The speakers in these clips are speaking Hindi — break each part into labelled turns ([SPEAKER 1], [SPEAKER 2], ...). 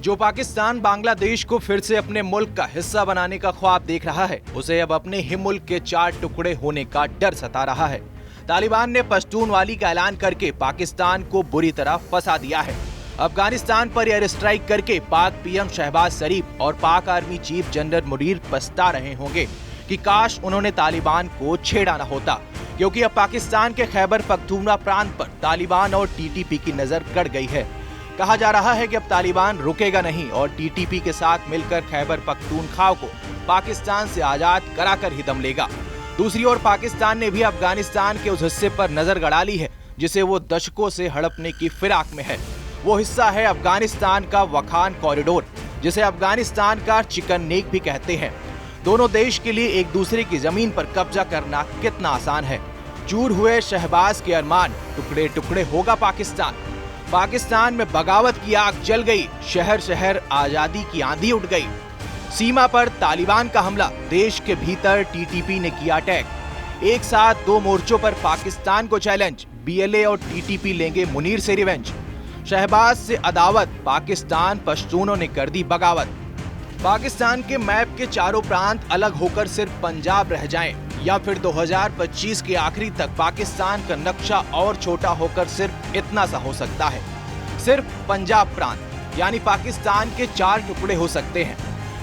[SPEAKER 1] जो पाकिस्तान बांग्लादेश को फिर से अपने मुल्क का हिस्सा बनाने का ख्वाब देख रहा है, उसे अब अपने ही मुल्क के 4 टुकड़े होने का डर सता रहा है। तालिबान ने पश्तूनवाली का ऐलान करके पाकिस्तान को बुरी तरह फंसा दिया है। अफगानिस्तान पर एयर स्ट्राइक करके पाक पीएम शहबाज शरीफ और पाक आर्मी चीफ जनरल मुनीर पछता रहे होंगे कि काश उन्होंने तालिबान को छेड़ा न होता, क्योंकि अब पाकिस्तान के खैबर पख्तूनख्वा प्रांत पर तालिबान और टीटीपी की नजर गड़ गई है। कहा जा रहा है कि अब तालिबान रुकेगा नहीं और टीटीपी के साथ मिलकर खैबर पख्तूनख्वा को पाकिस्तान से आजाद कराकर ही दम लेगा। दूसरी ओर पाकिस्तान ने भी अफगानिस्तान के उस हिस्से पर नजर गड़ा ली है जिसे वो दशकों से हड़पने की फिराक में है। वो हिस्सा है अफगानिस्तान का वखान कॉरिडोर, जिसे अफगानिस्तान का चिकन नेक भी कहते हैं। दोनों देश के लिए एक दूसरे की जमीन पर कब्जा करना कितना आसान है। चूर हुए शहबाज के अरमान, टुकड़े टुकड़े होगा पाकिस्तान। पाकिस्तान में बगावत की आग जल गई, शहर शहर आजादी की आंधी उठ गई। सीमा पर तालिबान का हमला, देश के भीतर टीटीपी ने किया अटैक। एक साथ 2 मोर्चों पर पाकिस्तान को चैलेंज, बीएलए और टीटीपी लेंगे मुनीर से रिवेंज। शहबाज से अदावत, पाकिस्तान पश्तूनों ने कर दी बगावत। पाकिस्तान के मैप के चारों प्रांत अलग होकर सिर्फ पंजाब रह जाएं, या फिर 2025 के आखिरी तक पाकिस्तान का नक्शा और छोटा होकर सिर्फ इतना सा हो सकता है। सिर्फ पंजाब प्रांत, यानी पाकिस्तान के 4 टुकड़े हो सकते हैं।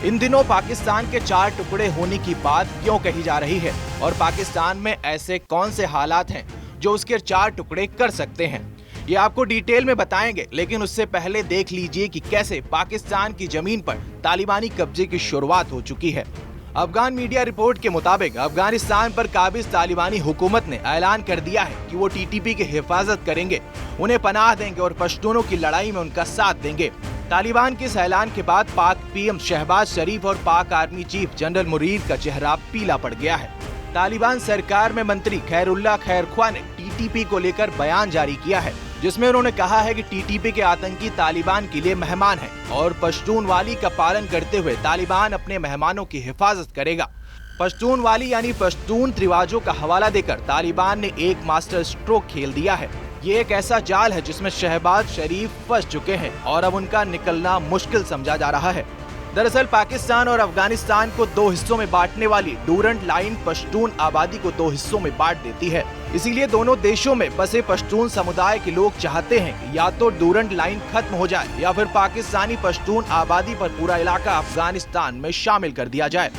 [SPEAKER 1] इन दिनों पाकिस्तान के 4 टुकड़े होने की बात क्यों कही जा रही है और पाकिस्तान में ऐसे कौन से हालात हैं जो उसके 4 टुकड़े कर सकते हैं, ये आपको डिटेल में बताएंगे। लेकिन उससे पहले देख लीजिए कि कैसे पाकिस्तान की जमीन पर तालिबानी कब्जे की शुरुआत हो चुकी है। अफगान मीडिया रिपोर्ट के मुताबिक अफगानिस्तान पर काबिज तालिबानी हुकूमत ने ऐलान कर दिया है कि वो टीटीपी की हिफाजत करेंगे, उन्हें पनाह देंगे और पश्तूनों की लड़ाई में उनका साथ देंगे। तालिबान के इस ऐलान के बाद पाक पीएम शहबाज शरीफ और पाक आर्मी चीफ जनरल मुनीर का चेहरा पीला पड़ गया है। तालिबान सरकार में मंत्री खैरुल्लाह खैरख्वा ने टीटीपी को लेकर बयान जारी किया है, जिसमें उन्होंने कहा है कि टीटीपी के आतंकी तालिबान के लिए मेहमान हैं और पश्तूनवाली का पालन करते हुए तालिबान अपने मेहमानों की हिफाजत करेगा। पश्तूनवाली यानी पश्तून रिवाजों का हवाला देकर तालिबान ने एक मास्टर स्ट्रोक खेल दिया है। ये एक ऐसा जाल है जिसमें शहबाज शरीफ फंस चुके हैं और अब उनका निकलना मुश्किल समझा जा रहा है। दरअसल पाकिस्तान और अफगानिस्तान को 2 हिस्सों में बांटने वाली डूरंट लाइन पश्तून आबादी को 2 हिस्सों में बांट देती है। इसीलिए दोनों देशों में बसे पश्तून समुदाय के लोग चाहते हैं कि या तो डूरंट लाइन खत्म हो जाए या फिर पाकिस्तानी पश्तून आबादी पर पूरा इलाका अफगानिस्तान में शामिल कर दिया जाए,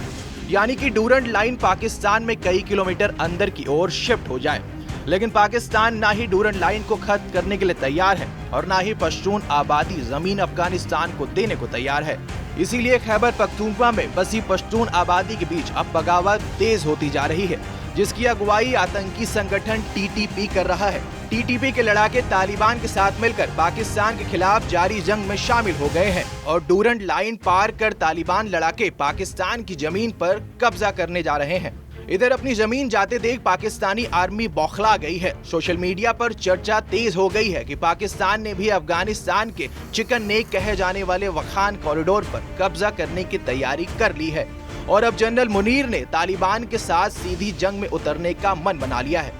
[SPEAKER 1] यानी कि डूरंट लाइन पाकिस्तान में कई किलोमीटर अंदर की ओर शिफ्ट हो जाए। लेकिन पाकिस्तान ना ही डूरंट लाइन को खत्म करने के लिए तैयार है और ना ही पश्तून आबादी जमीन अफगानिस्तान को देने को तैयार है। इसीलिए खैबर पख्तूनख्वा में बसी पश्तून आबादी के बीच अब बगावत तेज होती जा रही है, जिसकी अगुवाई आतंकी संगठन टीटीपी कर रहा है। टीटीपी के लड़ाके तालिबान के साथ मिलकर पाकिस्तान के खिलाफ जारी जंग में शामिल हो गए हैं और डूरंट लाइन पार कर तालिबान लड़ाके पाकिस्तान की जमीन पर कब्जा करने जा रहे हैं। इधर अपनी जमीन जाते देख पाकिस्तानी आर्मी बौखला गई है। सोशल मीडिया पर चर्चा तेज हो गई है कि पाकिस्तान ने भी अफगानिस्तान के चिकन नेक कहे जाने वाले वखान कॉरिडोर पर कब्जा करने की तैयारी कर ली है और अब जनरल मुनीर ने तालिबान के साथ सीधी जंग में उतरने का मन बना लिया है।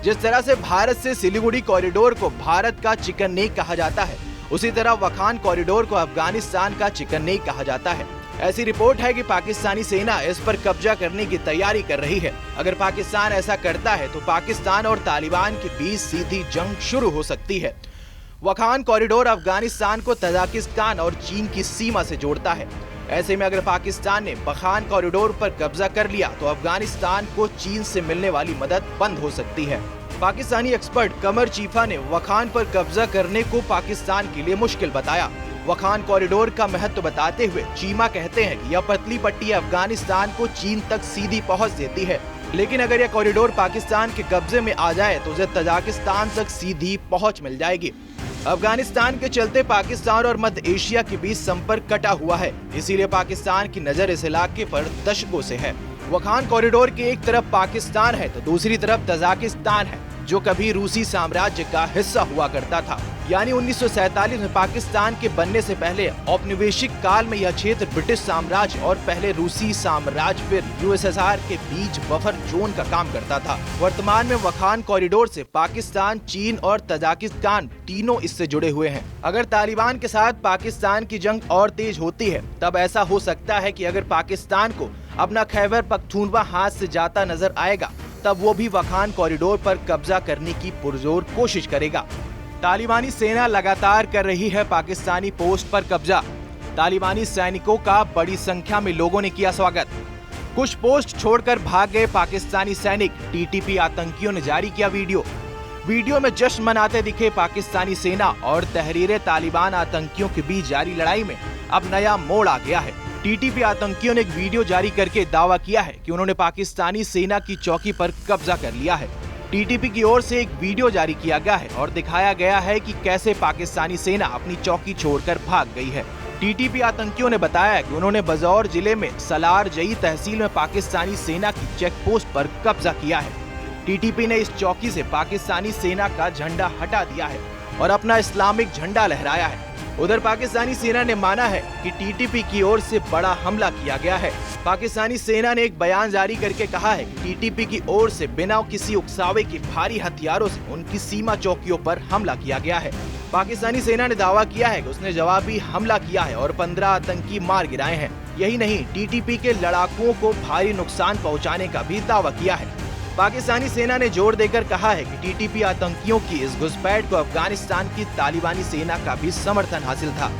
[SPEAKER 1] जिस तरह से भारत से सिलीगुड़ी कॉरिडोर को भारत का चिकन नेक कहा जाता है, उसी तरह वखान कॉरिडोर को अफगानिस्तान का चिकन नेक कहा जाता है। ऐसी रिपोर्ट है कि पाकिस्तानी सेना इस पर कब्जा करने की तैयारी कर रही है। अगर पाकिस्तान ऐसा करता है तो पाकिस्तान और तालिबान के बीच सीधी जंग शुरू हो सकती है। वखान कॉरिडोर अफगानिस्तान को तजाकिस्तान और चीन की सीमा से जोड़ता है। ऐसे में अगर पाकिस्तान ने वखान कॉरिडोर पर कब्जा कर लिया तो अफगानिस्तान को चीन से मिलने वाली मदद बंद हो सकती है। पाकिस्तानी एक्सपर्ट कमर चीफा ने वखान पर कब्जा करने को पाकिस्तान के लिए मुश्किल बताया। वखान कॉरिडोर का महत्व बताते हुए चीमा कहते हैं कि यह पतली पट्टी अफगानिस्तान को चीन तक सीधी पहुंच देती है, लेकिन अगर यह कॉरिडोर पाकिस्तान के कब्जे में आ जाए तो उसे तजाकिस्तान तक सीधी पहुंच मिल जाएगी। अफगानिस्तान के चलते पाकिस्तान और मध्य एशिया के बीच संपर्क कटा हुआ है, इसीलिए पाकिस्तान की नजर इस इलाके पर दशकों से है। वखान कॉरिडोर की एक तरफ पाकिस्तान है तो दूसरी तरफ तजाकिस्तान है, जो कभी रूसी साम्राज्य का हिस्सा हुआ करता था। यानी 1947 में पाकिस्तान के बनने से पहले औपनिवेशिक काल में यह क्षेत्र ब्रिटिश साम्राज्य और पहले रूसी साम्राज्य फिर यूएसएसआर के बीच बफर जोन का काम करता था। वर्तमान में वखान कॉरिडोर से पाकिस्तान, चीन और तजाकिस्तान तीनों इससे जुड़े हुए हैं। अगर तालिबान के साथ पाकिस्तान की जंग और तेज होती है तब ऐसा हो सकता है कि अगर पाकिस्तान को अपना खैबर पख्तूनवा हाथ से जाता नजर आएगा तब वो भी वखान कॉरिडोर पर कब्जा करने की पुरजोर कोशिश करेगा। तालिबानी सेना लगातार कर रही है पाकिस्तानी पोस्ट पर कब्जा। तालिबानी सैनिकों का बड़ी संख्या में लोगों ने किया स्वागत। कुछ पोस्ट छोड़कर भाग गए पाकिस्तानी सैनिक। टीटीपी आतंकियों ने जारी किया वीडियो में जश्न मनाते दिखे पाकिस्तानी सेना और तहरीर तालिबान आतंकियों के बीच जारी लड़ाई में अब नया मोड़ आ गया है। टीटीपी आतंकियों ने एक वीडियो जारी करके दावा किया है कि उन्होंने पाकिस्तानी सेना की चौकी पर कब्जा कर लिया है। टीटीपी की ओर से एक वीडियो जारी किया गया है और दिखाया गया है कि कैसे पाकिस्तानी सेना अपनी चौकी छोड़कर भाग गई है। टीटीपी आतंकियों ने बताया कि उन्होंने बजौर जिले में सलार जई तहसील में पाकिस्तानी सेना की चेक पोस्ट पर कब्जा किया है। टीटीपी ने इस चौकी से पाकिस्तानी सेना का झंडा हटा दिया है और अपना इस्लामिक झंडा लहराया है। उधर पाकिस्तानी सेना ने माना है कि टीटीपी की ओर से बड़ा हमला किया गया है। पाकिस्तानी सेना ने एक बयान जारी करके कहा है कि टीटीपी की ओर से बिना किसी उकसावे के भारी हथियारों से उनकी सीमा चौकियों पर हमला किया गया है। पाकिस्तानी सेना ने दावा किया है कि उसने जवाबी हमला किया है और 15 आतंकी मार गिराए हैं। यही नहीं, टीटीपी के लड़ाकुओं को भारी नुकसान पहुँचाने का भी दावा किया है। पाकिस्तानी सेना ने जोर देकर कहा है कि टीटीपी आतंकियों की इस घुसपैठ को अफगानिस्तान की तालिबानी सेना का भी समर्थन हासिल था।